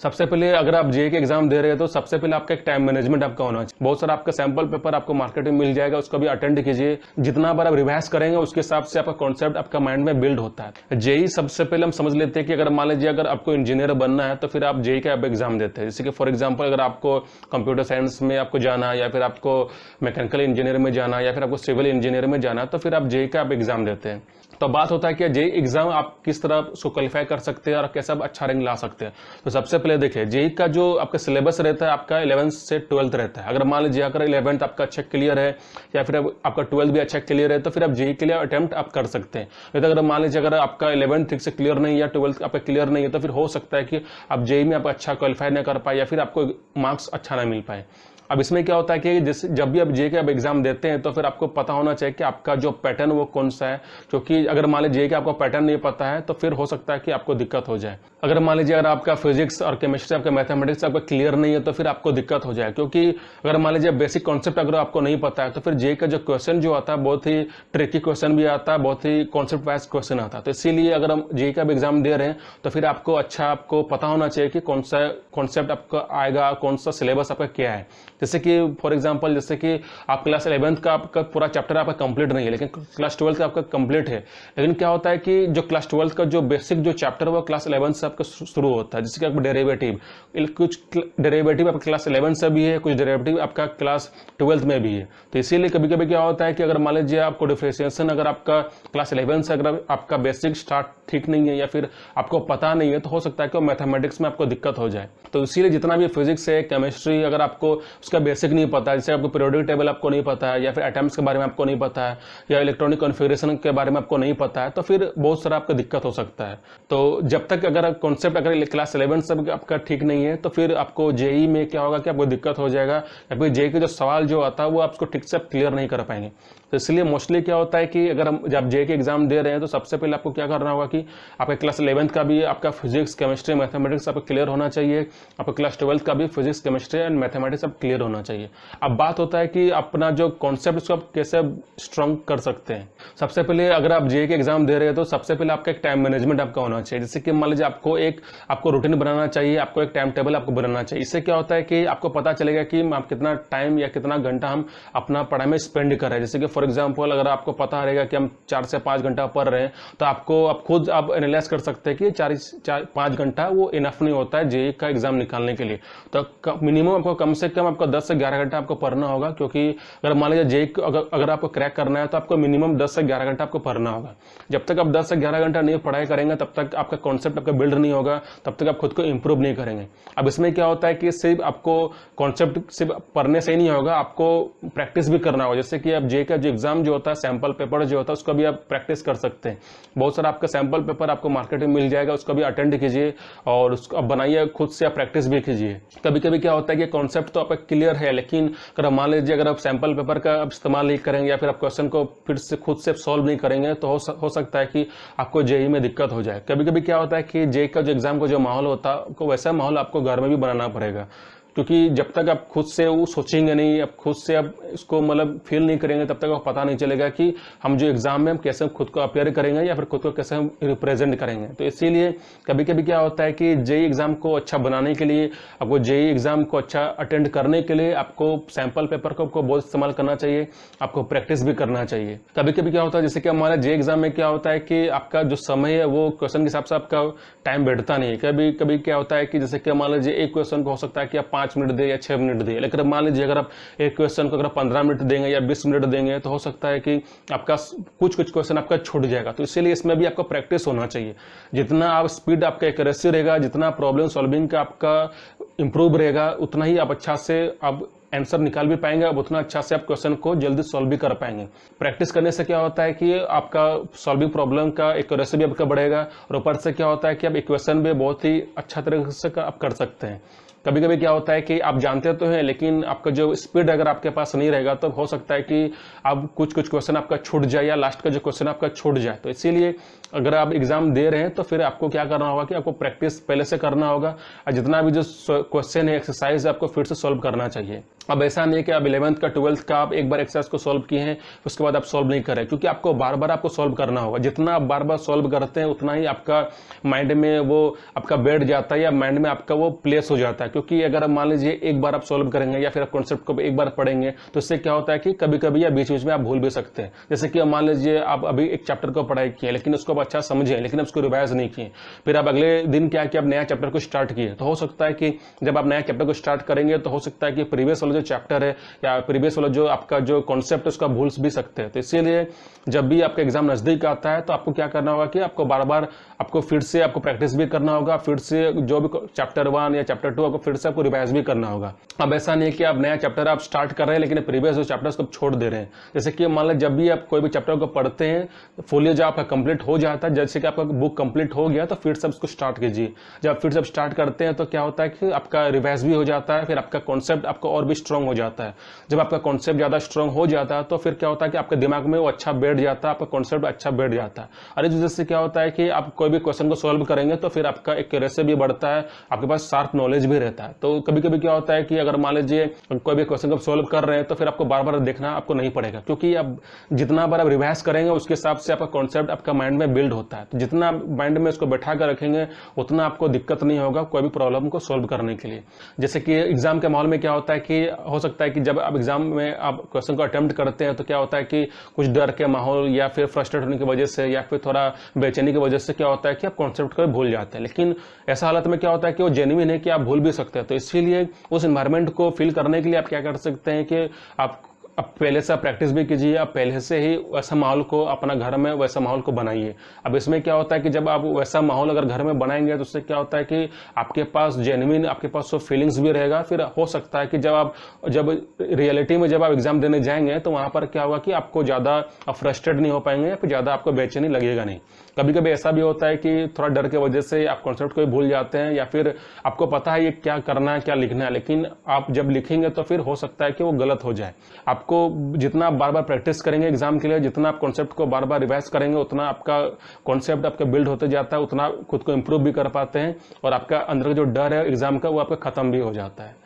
सबसे पहले अगर आप जेईई के एग्जाम दे रहे हैं तो सबसे पहले आपका एक टाइम मैनेजमेंट आपका होना चाहिए। बहुत सारा आपका सैंपल पेपर आपको मार्केट में मिल जाएगा, उसको भी अटेंड कीजिए। जितना बार आप रिवाइज करेंगे उसके हिसाब से आपका कॉन्सेप्ट आपका माइंड में बिल्ड होता है। जेईई सबसे पहले हम समझ लेते हैं कि अगर मान लीजिए अगर आपको इंजीनियर बनना है तो फिर आप जेईई का एग्जाम देते हैं। जैसे कि फॉर एग्जाम्पल अगर आपको कंप्यूटर साइंस में आपको जाना है, या फिर आपको मैकेनिकल इंजीनियर में जाना है, या फिर आपको सिविल इंजीनियर में जाना है, तो फिर आप जेईई का एग्जाम देते हैं। तो बात होता है कि जेईई एग्जाम आप किस तरह उसको क्वालिफाई कर सकते हैं और कैसे आप अच्छा रैंक ला सकते हैं। तो सबसे पहले देखिए, जेईई का जो आपका सिलेबस रहता है आपका 11th से 12th रहता है। अगर मान लीजिए अगर 11th आपका अच्छा क्लियर है या फिर आपका 12th भी अच्छा क्लियर है तो फिर आप जेईई के लिए अटेम्प्ट आप कर सकते हैं। नहीं तो अगर मान लीजिए अगर आपका 11th ठीक से क्लियर नहीं या 12th आपका क्लियर नहीं है तो फिर हो सकता है कि आप जेईई में आप अच्छा क्वालिफाई ना कर पाए या फिर आपको मार्क्स अच्छा ना मिल पाए। अब इसमें क्या होता है कि जब भी आप जेईई का एग्जाम देते हैं तो फिर आपको पता होना चाहिए कि आपका जो पैटर्न वो कौन सा है। क्योंकि अगर मान लीजिए जेईई का आपको पैटर्न नहीं पता है तो फिर हो सकता है कि आपको दिक्कत हो जाए। अगर मान लीजिए अगर आपका फिजिक्स और केमिस्ट्री आपका मैथमेटिक्स आपका क्लियर नहीं है तो फिर आपको दिक्कत हो जाए। क्योंकि अगर मान लीजिए बेसिक कॉन्सेप्ट अगर आपको नहीं पता है तो फिर जेईई का जो क्वेश्चन जो आता है बहुत ही ट्रिकी क्वेश्चन भी आता है, बहुत ही कॉन्सेप्ट वाइज क्वेश्चन आता है। तो इसीलिए अगर हम जेईई का एग्जाम दे रहे हैं तो फिर आपको अच्छा आपको पता होना चाहिए कि कौन सा कॉन्सेप्ट आपका आएगा, कौन सा सिलेबस आपका क्या है। जैसे कि फॉर एग्जांपल जैसे कि आप क्लास 11th का आपका पूरा चैप्टर आपका कंप्लीट नहीं है लेकिन क्लास 12th का आपका कंप्लीट है। लेकिन क्या होता है कि जो क्लास 12th का जो बेसिक जो चैप्टर है वो क्लास 11th से आपका शुरू होता है। जैसे कि आपका डेरिवेटिव, कुछ डेरिवेटिव आपका क्लास 11th से भी है, कुछ डेरिवेटिव आपका क्लास 12th में भी है। तो इसीलिए कभी कभी क्या होता है कि अगर मान लीजिए आपको डिफरेंशिएशन अगर आपका क्लास 11th से अगर आपका बेसिक स्टार्ट ठीक नहीं है या फिर आपको पता नहीं है तो हो सकता है कि मैथमेटिक्स में आपको दिक्कत हो जाए। तो इसीलिए जितना भी फिजिक्स है, केमिस्ट्री, अगर आपको उसका बेसिक नहीं पता है, जैसे आपको पीरियोडिक टेबल आपको नहीं पता है या फिर एटम्स के बारे में आपको नहीं पता है या इलेक्ट्रॉनिक कॉन्फ़िगरेशन के बारे में आपको नहीं पता है तो फिर बहुत सारा आपको दिक्कत हो सकता है। तो जब तक अगर कॉन्सेप्ट अगर क्लास 11 से आपका ठीक नहीं है तो फिर आपको जेईई में क्या होगा कि आपको दिक्कत हो जाएगा या फिर जेईई के जो सवाल जो आता है वो आपको ठीक से क्लियर नहीं कर पाएंगे। तो इसलिए मोस्टली क्या होता है कि अगर हम जब जेईई के एग्जाम दे रहे हैं तो सबसे पहले आपको क्या करना होगा कि आपका क्लास 11th का भी आपका फिजिक्स, केमिस्ट्री, मैथमेटिक्स आपका क्लियर होना चाहिए। आपका क्लास 12th का भी फिजिक्स, केमिस्ट्री एंड मैथमेटिक्स सब क्लियर होना चाहिए। अब बात होता है कि अपना जो कॉन्सेप्ट उसको आप कैसे स्ट्रॉन्ग कर सकते हैं। सबसे पहले अगर आप जेईई के एग्जाम दे रहे हैं तो सबसे पहले आपका एक टाइम मैनेजमेंट आपका होना चाहिए। जैसे कि मान लीजिए आपको रूटीन बनाना चाहिए, आपको एक टाइम टेबल आपको बनाना चाहिए। इससे क्या होता है कि आपको पता चलेगा कि आप कितना टाइम या कितना घंटा हम अपना पढ़ाई में स्पेंड कर रहे हैं। जैसे कि फॉर एग्जाम्पल अगर आपको पता रहेगा कि हम 4 से 5 घंटा पढ़ रहे हैं तो आप खुद आप एनालाइज कर सकते हैं कि 4-5 घंटा वो इनफ नहीं होता है जेईई का एग्जाम निकालने के लिए। तो मिनिमम आपको कम से कम आपको 10 से 11 घंटा आपको पढ़ना होगा। क्योंकि अगर मान लीजिए जेईई अगर आपको क्रैक करना है तो आपको मिनिमम 10 से 11 घंटा आपको पढ़ना होगा। जब तक आप 10 से 11 घंटा नहीं पढ़ाई करेंगे तब तक आपका कॉन्सेप्ट आपका बिल्ड नहीं होगा, तब तक आप खुद को इंप्रूव नहीं करेंगे। अब इसमें क्या होता है कि सिर्फ आपको कॉन्सेप्ट सिर्फ पढ़ने से ही नहीं होगा, आपको प्रैक्टिस भी करना होगा। जैसे कि आप जेईई का जो एग्जाम जो होता है, सैंपल पेपर जो होता है, उसका भी आप प्रैक्टिस कर सकते हैं। बहुत सारा आपका सैंपल पेपर आपको मार्केट में मिल जाएगा, उसका भी अटेंड कीजिए और उसको आप बनाइए, खुद से आप प्रैक्टिस भी कीजिए। कभी कभी क्या होता है कि कॉन्सेप्ट तो आपका क्लियर है लेकिन अगर मान लीजिए अगर आप सैंपल पेपर का इस्तेमाल नहीं करेंगे या फिर आप क्वेश्चन को फिर से खुद से सॉल्व नहीं करेंगे तो हो सकता है कि आपको जेईई में दिक्कत हो जाए। कभी कभी क्या होता है कि जेईई का जो एग्जाम का जो माहौल होता है आपको वैसा माहौल आपको घर में भी बनाना पड़ेगा। क्योंकि जब तक आप खुद से वो सोचेंगे नहीं, आप खुद से आप इसको मतलब फील नहीं करेंगे तब तक आपको पता नहीं चलेगा कि हम जो एग्जाम में हम कैसे खुद को अपेयर करेंगे या फिर खुद को कैसे हम रिप्रेजेंट करेंगे। तो इसीलिए कभी कभी क्या होता है कि जेईई एग्जाम को अच्छा बनाने के लिए, आपको जेईई एग्जाम को अच्छा अटेंड करने के लिए आपको सैंपल पेपर को आपको बहुत इस्तेमाल करना चाहिए, आपको प्रैक्टिस भी करना चाहिए। कभी कभी क्या होता है जैसे कि हमारा जेईई एग्जाम में क्या होता है कि आपका जो समय है वो क्वेश्चन के हिसाब से आपका टाइम बैठता नहीं है। कभी कभी क्या होता है कि जैसे कि मान लीजिए एक क्वेश्चन को हो सकता है कि आप 5 मिनट दे या 6 मिनट दे, लेकिन मान लीजिए अगर आप एक क्वेश्चन को अगर 15 मिनट देंगे या 20 मिनट देंगे तो हो सकता है कि आपका कुछ क्वेश्चन आपका छूट जाएगा। तो इसीलिए इसमें भी आपको प्रैक्टिस होना चाहिए। जितना आप स्पीड आपका एक्यूरेसी रहेगा, जितना प्रॉब्लम सॉल्विंग का आपका इंप्रूव रहेगा, उतना ही आप अच्छा से आप आंसर निकाल भी पाएंगे, अब उतना अच्छा से आप क्वेश्चन को जल्दी सॉल्व भी कर पाएंगे। प्रैक्टिस करने से क्या होता है कि आपका सॉल्विंग प्रॉब्लम का एक्यूरेसी भी आपका बढ़ेगा और ऊपर से क्या होता है कि आप इक्वेशन भी बहुत ही अच्छा तरीके से आप कर सकते हैं। कभी कभी क्या होता है कि आप जानते तो हैं लेकिन आपका जो स्पीड अगर आपके पास नहीं रहेगा तो हो सकता है कि आप कुछ क्वेश्चन आपका छूट जाए या लास्ट का जो क्वेश्चन आपका छूट जाए। तो इसीलिए अगर आप एग्जाम दे रहे हैं तो फिर आपको क्या करना होगा कि आपको प्रैक्टिस पहले से करना होगा और जितना भी जो क्वेश्चन है, एक्सरसाइज है, आपको फिर से सॉल्व करना चाहिए। अब ऐसा नहीं है कि आप 11th का 12th का आप एक बार एक्सरसाइज को सॉल्व किए हैं उसके बाद आप सॉल्व नहीं कर रहे, क्योंकि आपको बार बार आपको सॉल्व करना होगा। जितना आप बार बार सॉल्व करते हैं उतना ही आपका माइंड में वो आपका बैठ जाता है या माइंड में आपका वो प्लेस हो जाता है। क्योंकि अगर आप मान लीजिए एक बार आप सॉल्व करेंगे या फिर आप कॉन्सेप्ट को एक बार पढ़ेंगे तो इससे क्या होता है कि कभी कभी या बीच बीच में आप भूल भी सकते हैं। जैसे कि मान लीजिए आप अभी एक चैप्टर को पढ़ाई किए लेकिन उसको आप अच्छा समझे लेकिन उसको रिवाइज नहीं किए, फिर आप अगले दिन क्या कि आप नया चैप्टर को स्टार्ट किए, तो हो सकता है कि जब आप नया चैप्टर को स्टार्ट करेंगे तो हो सकता है कि प्रीवियस वाला जो चैप्टर है या प्रीवियस वाला जो आपका जो कॉन्सेप्ट है उसका भूल भी सकते हैं। तो इसीलिए जब भी आपका एग्जाम नजदीक आता है तो आपको क्या करना होगा कि आपको बार बार आपको फिर से आपको प्रैक्टिस भी करना होगा, फिर से जो भी चैप्टर 1 या चैप्टर 2 आपको फिर से आपको रिवाइज भी करना होगा। अब ऐसा नहीं है कि आप नया चैप्टर आप स्टार्ट कर रहे हैं लेकिन प्रीवियस जो चैप्टर्स को छोड़ दे रहे हैं। जैसे कि मान लीजिए जब भी आप कोई भी चैप्टर को पढ़ते हैं फुली जब आपका कंप्लीट हो जाता है, जैसे कि आपका बुक कंप्लीट हो गया तो फिर से उसको स्टार्ट कीजिए। जब फिर से स्टार्ट करते हैं तो क्या होता है कि आपका रिवाइज भी हो जाता है, फिर आपका कॉन्सेप्ट आपको और भी स्ट्रांग हो जाता है। जब आपका कॉन्सेप्ट ज्यादा स्ट्रांग हो जाता है तो फिर क्या होता है कि आपके दिमाग में वो अच्छा बैठ जाता है, आपका कॉन्सेप्ट अच्छा बैठ जाता है। और इस वजह से क्या होता है कि आप कोई भी क्वेश्चन को सॉल्व करेंगे तो फिर आपका एक्यूरेसी भी बढ़ता है, आपके पास शार्प नॉलेज भी रहता है। तो कभी कभी क्या होता है कि अगर मान लीजिए कोई भी क्वेश्चन को सॉल्व कर रहे हैं तो फिर आपको बार बार देखना आपको नहीं पड़ेगा, क्योंकि अब जितना बार आप रिवाइज करेंगे उसके हिसाब से आपका कॉन्सेप्ट आपका माइंड में बिल्ड होता है। तो जितना माइंड में इसको बैठा कर रखेंगे उतना आपको दिक्कत नहीं होगा कोई भी प्रॉब्लम को सॉल्व करने के लिए। जैसे कि एग्जाम के माहौल में क्या होता है कि हो सकता है कि जब आप एग्जाम में आप क्वेश्चन को अटेम्प्ट करते हैं तो क्या होता है कि कुछ डर के माहौल या फिर फ्रस्ट्रेट होने की वजह से या फिर थोड़ा बेचैनी की वजह से क्या होता है कि आप कॉन्सेप्ट को भूल जाते हैं। लेकिन ऐसा हालत में क्या होता है कि वो जेन्युइन है कि आप भूल भी सकते हैं। तो इसीलिए उस एनवायरनमेंट को फील करने के लिए आप क्या कर सकते हैं कि आप पहले से प्रैक्टिस भी कीजिए, आप पहले से ही वैसा माहौल को अपना घर में वैसा माहौल को बनाइए। अब इसमें क्या होता है कि जब आप वैसा माहौल अगर घर में बनाएंगे तो उससे क्या होता है कि आपके पास जेन्युइन आपके पास वो फीलिंग्स भी रहेगा। फिर हो सकता है कि जब रियलिटी में जब आप एग्जाम देने जाएंगे तो वहां पर क्या होगा कि आपको ज्यादा फ्रस्ट्रेट नहीं हो पाएंगे या फिर ज्यादा आपको बेचैनी लगेगा नहीं। कभी कभी ऐसा भी होता है कि थोड़ा डर की वजह से आप कॉन्सेप्ट को भूल जाते हैं या फिर आपको पता है ये क्या करना है क्या लिखना है, लेकिन आप जब लिखेंगे तो फिर हो सकता है कि वो गलत हो जाए। आपको जितना बार बार प्रैक्टिस करेंगे एग्जाम के लिए, जितना आप कॉन्सेप्ट को बार बार रिवाइज करेंगे उतना आपका कॉन्सेप्ट आपका बिल्ड होते जाता है, उतना खुद को इंप्रूव भी कर पाते हैं और आपका अंदर का जो डर है एग्जाम का वो आपका खत्म भी हो जाता है।